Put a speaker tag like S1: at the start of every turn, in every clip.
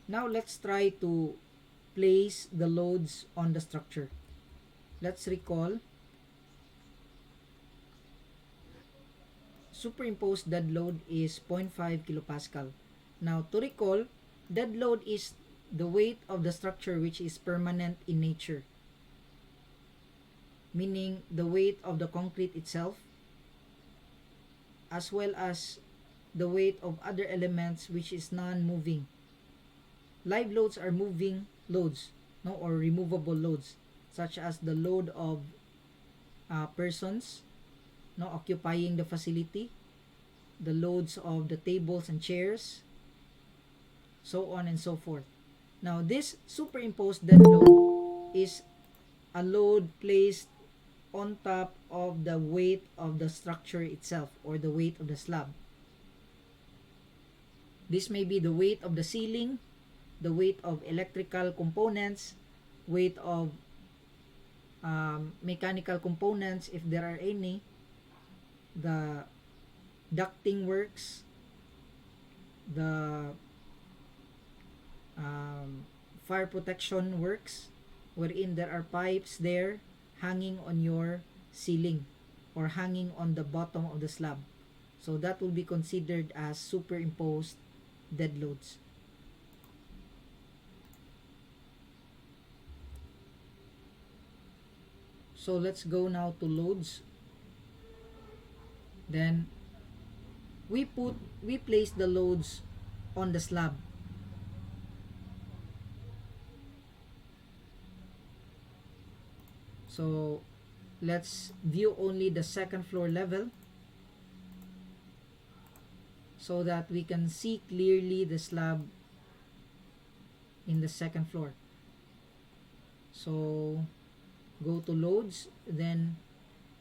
S1: Now let's try to place the loads on the structure. Let's recall superimposed dead load is 0.5 kilopascal. Now to recall, dead load is the weight of the structure which is permanent in nature, meaning the weight of the concrete itself, as well as the weight of other elements which is non-moving. Live loads are moving loads, no, or removable loads, such as the load of persons, no, occupying the facility, the loads of the tables and chairs, so on and so forth. Now, this superimposed dead load is a load placed on top of the weight of the structure itself, or the weight of the slab. This may be the weight of the ceiling, the weight of electrical components, weight of mechanical components if there are any, the ducting works, the fire protection works, wherein there are pipes there hanging on your ceiling or hanging on the bottom of the slab. So that will be considered as superimposed dead loads. So let's go now to loads. Then we place the loads on the slab. So let's view only the second floor level so that we can see clearly the slab in the second floor. So go to loads, then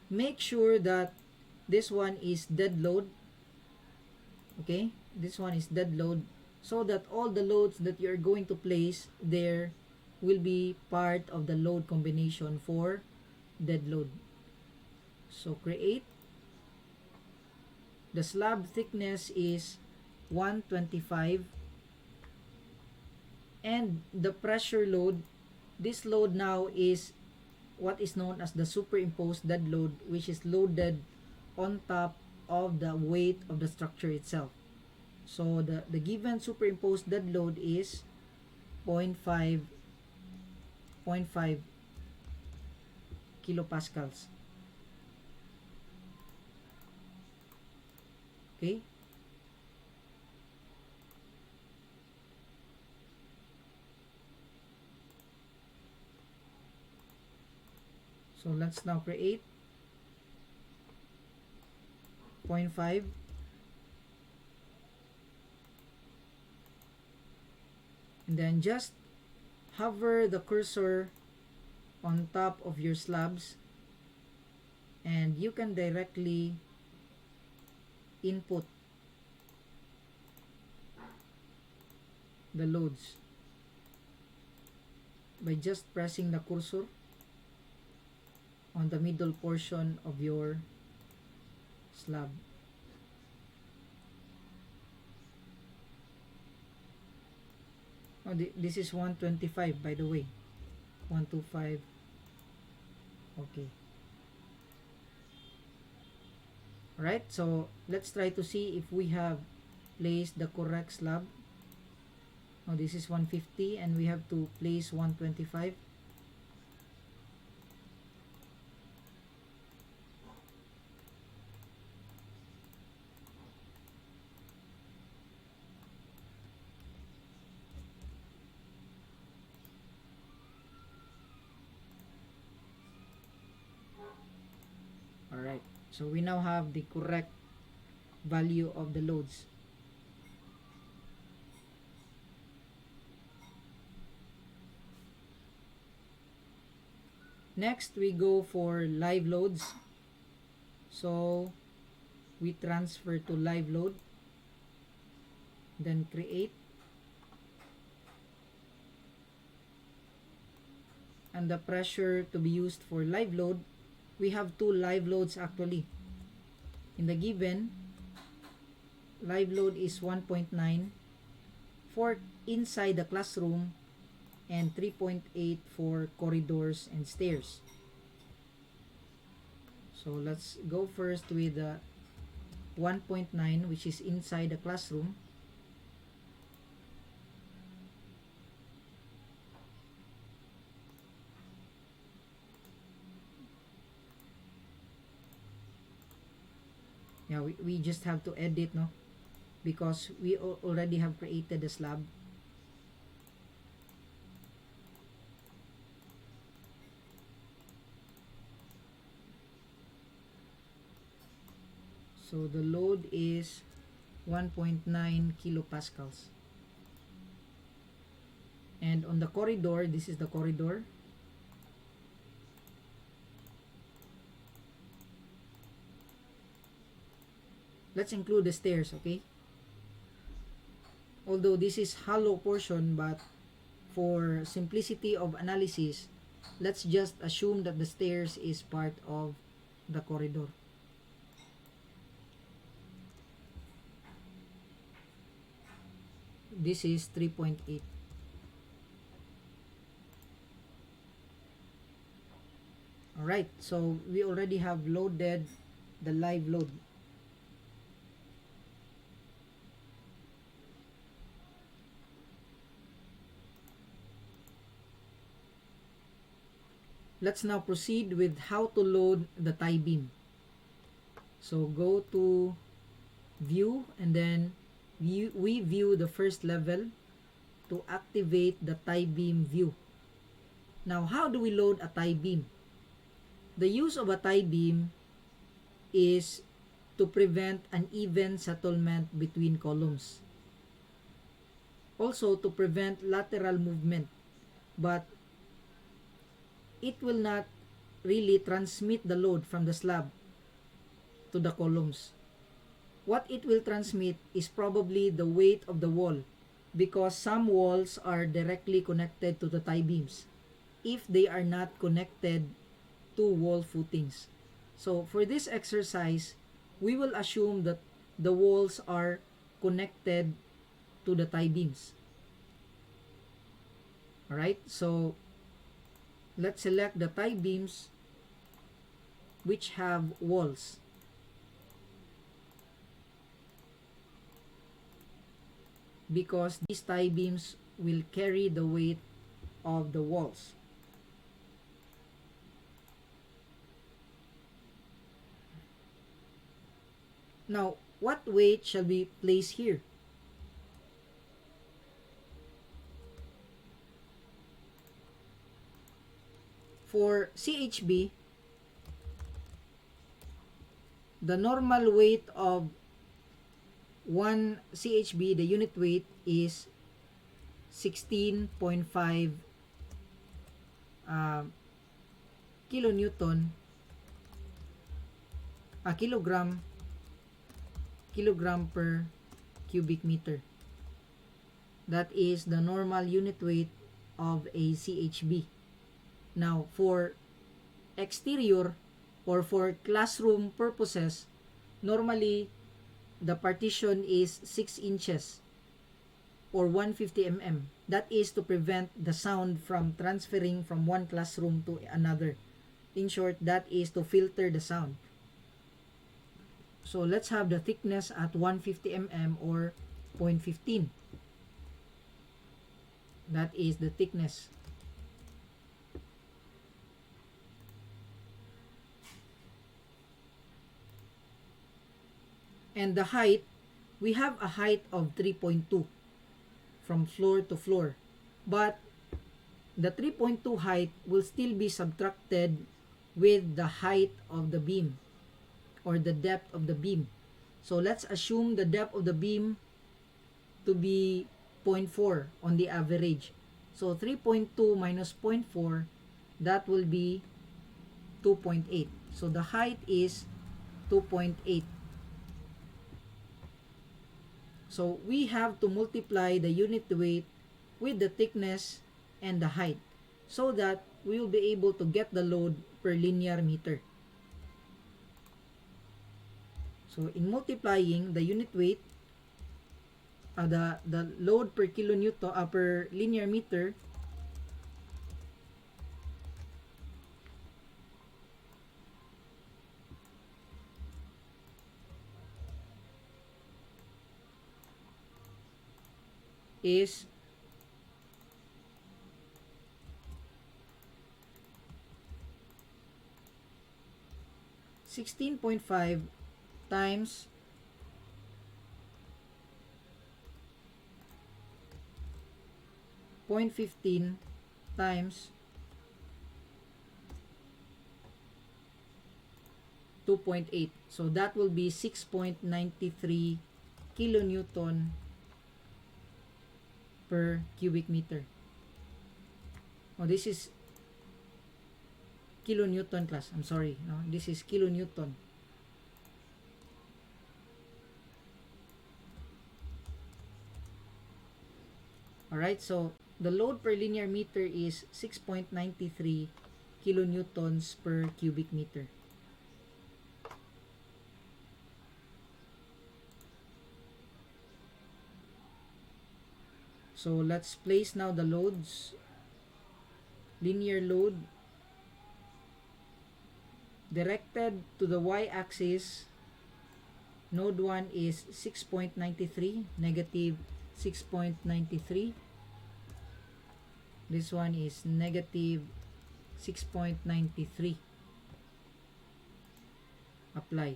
S1: make sure that this one is dead load. Okay, this one is dead load, so that all the loads that you're going to place there will be part of the load combination for dead load. So create. The slab thickness is 125, and the pressure load, this load now is what is known as the superimposed dead load, which is loaded on top of the weight of the structure itself. So the given superimposed dead load is 0.5 kilopascals. Okay, so let's now create 0.5, and then just hover the cursor on top of your slabs, and you can directly input the loads by just pressing the cursor on the middle portion of your slab. Oh, this is 125, by the way. 125. Okay. Alright, so let's try to see if we have placed the correct slab. Now this is 150 and we have to place 125. Alright, so we now have the correct value of the loads. Next, we go for live loads. So we transfer to live load, then create, and the pressure to be used for live load, we have two live loads actually. In the given, live load is 1.9 for inside the classroom and 3.8 for corridors and stairs. So let's go first with 1.9, which is inside the classroom. Yeah, we just have to edit, no, because we already have created the slab. So the load is 1.9 kilopascals. And on the corridor, this is the corridor. Let's include the stairs, okay? Although this is hollow portion, but for simplicity of analysis, let's just assume that the stairs is part of the corridor. This is 3.8. Alright, so we already have loaded the live load. Let's now proceed with how to load the tie beam. So go to view, and then we view the first level to activate the tie beam view. Now, how do we load a tie beam? The use of a tie beam is to prevent uneven settlement between columns. Also to prevent lateral movement, but it will not really transmit the load from the slab to the columns. What it will transmit is probably the weight of the wall, because some walls are directly connected to the tie beams if they are not connected to wall footings. So for this exercise, we will assume that the walls are connected to the tie beams. Alright, so let's select the tie beams which have walls. Because these tie beams will carry the weight of the walls. Now, what weight shall we place here? For CHB, the normal weight of one CHB, the unit weight is 16.5 kilonewton, kilogram per cubic meter. That is the normal unit weight of a CHB. Now, for exterior or for classroom purposes, normally the partition is 6 inches or 150 mm. That is to prevent the sound from transferring from one classroom to another. In short, that is to filter the sound. So let's have the thickness at 150 mm or 0.15. That is the thickness. And the height, we have a height of 3.2 from floor to floor. But the 3.2 height will still be subtracted with the height of the beam or the depth of the beam. So let's assume the depth of the beam to be 0.4 on the average. So 3.2 minus 0.4, that will be 2.8. So the height is 2.8. So we have to multiply the unit weight with the thickness and the height so that we will be able to get the load per linear meter. So in multiplying the unit weight the load per kilonewton per linear meter is 16.5 times 0.15 times 2.8. So that will be 6.93 kilonewton per cubic meter. Oh, this is kilonewton class. I'm sorry. No, this is kilonewton. Alright, so the load per linear meter is 6.93 kilonewtons per cubic meter. So let's place now the loads. Linear load directed to the y-axis, node 1 is 6.93, negative 6.93. This one is negative 6.93. Apply.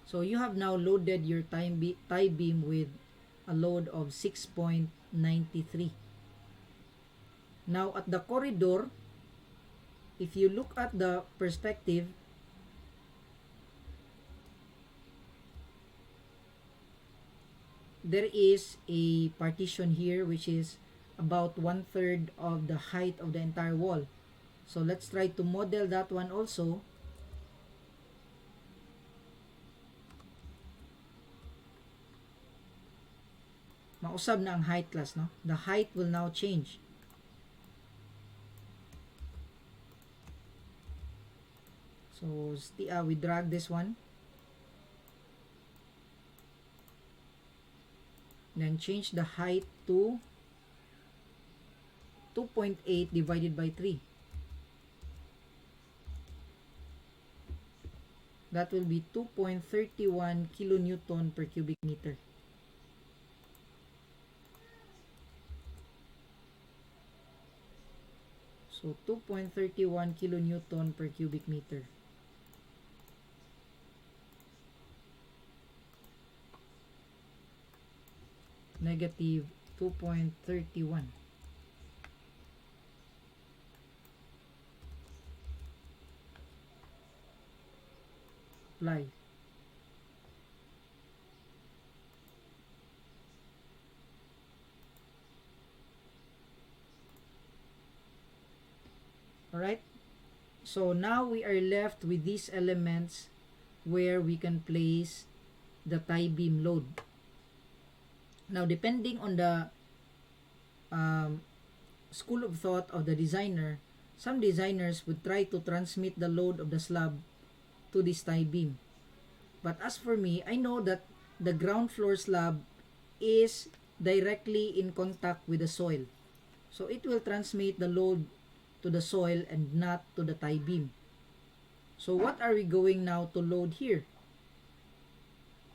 S1: So you have now loaded your tie beam with a load of 6.93. Now at the corridor, if you look at the perspective, there is a partition here which is about 1/3 of the height of the entire wall. So let's try to model that one also. Mausab na ang height class, no? The height will now change. So we drag this one. Then change the height to 2.8 divided by 3. That will be 2.31 kilonewton per cubic meter. So 2.31 kilonewton per cubic meter. Negative 2.31. Apply. Alright, so now we are left with these elements where we can place the tie beam load. Now, depending on the school of thought of the designer, some designers would try to transmit the load of the slab to this tie beam. But as for me, I know that the ground floor slab is directly in contact with the soil. So it will transmit the load to the soil and not to the tie beam. So what are we going now to load here?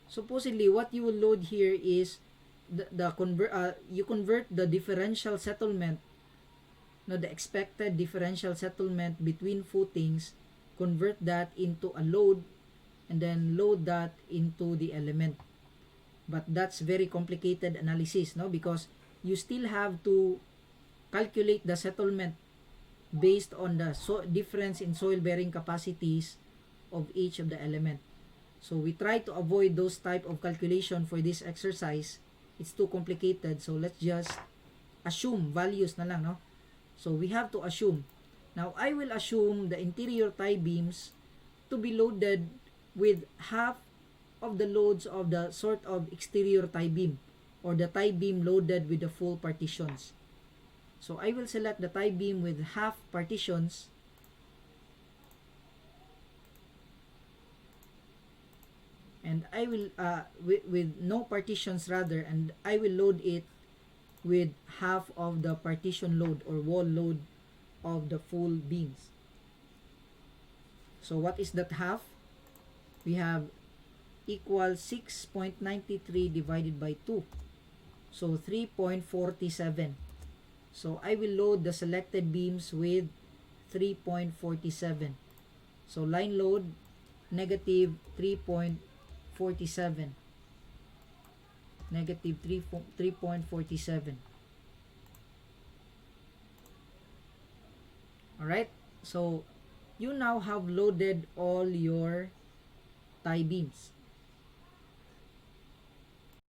S1: Supposedly, what you will load here is you convert the differential settlement, no, the expected differential settlement between footings, convert that into a load, and then load that into the element. But that's very complicated analysis, no, because you still have to calculate the settlement based on the difference in soil bearing capacities of each of the element. So we try to avoid those type of calculation for this exercise. It's too complicated, so let's just assume values na lang, no? So we have to assume. Now I will assume the interior tie beams to be loaded with half of the loads of the sort of exterior tie beam, or the tie beam loaded with the full partitions. So I will select the tie beam with half partitions, and I will with no partitions rather, and I will load it with half of the partition load or wall load of the full beams. So what is that half? We have equal 6.93 divided by 2. So 3.47. So I will load the selected beams with 3.47. So line load negative 3.47. Negative 3.47. Alright? So you now have loaded all your tie beams.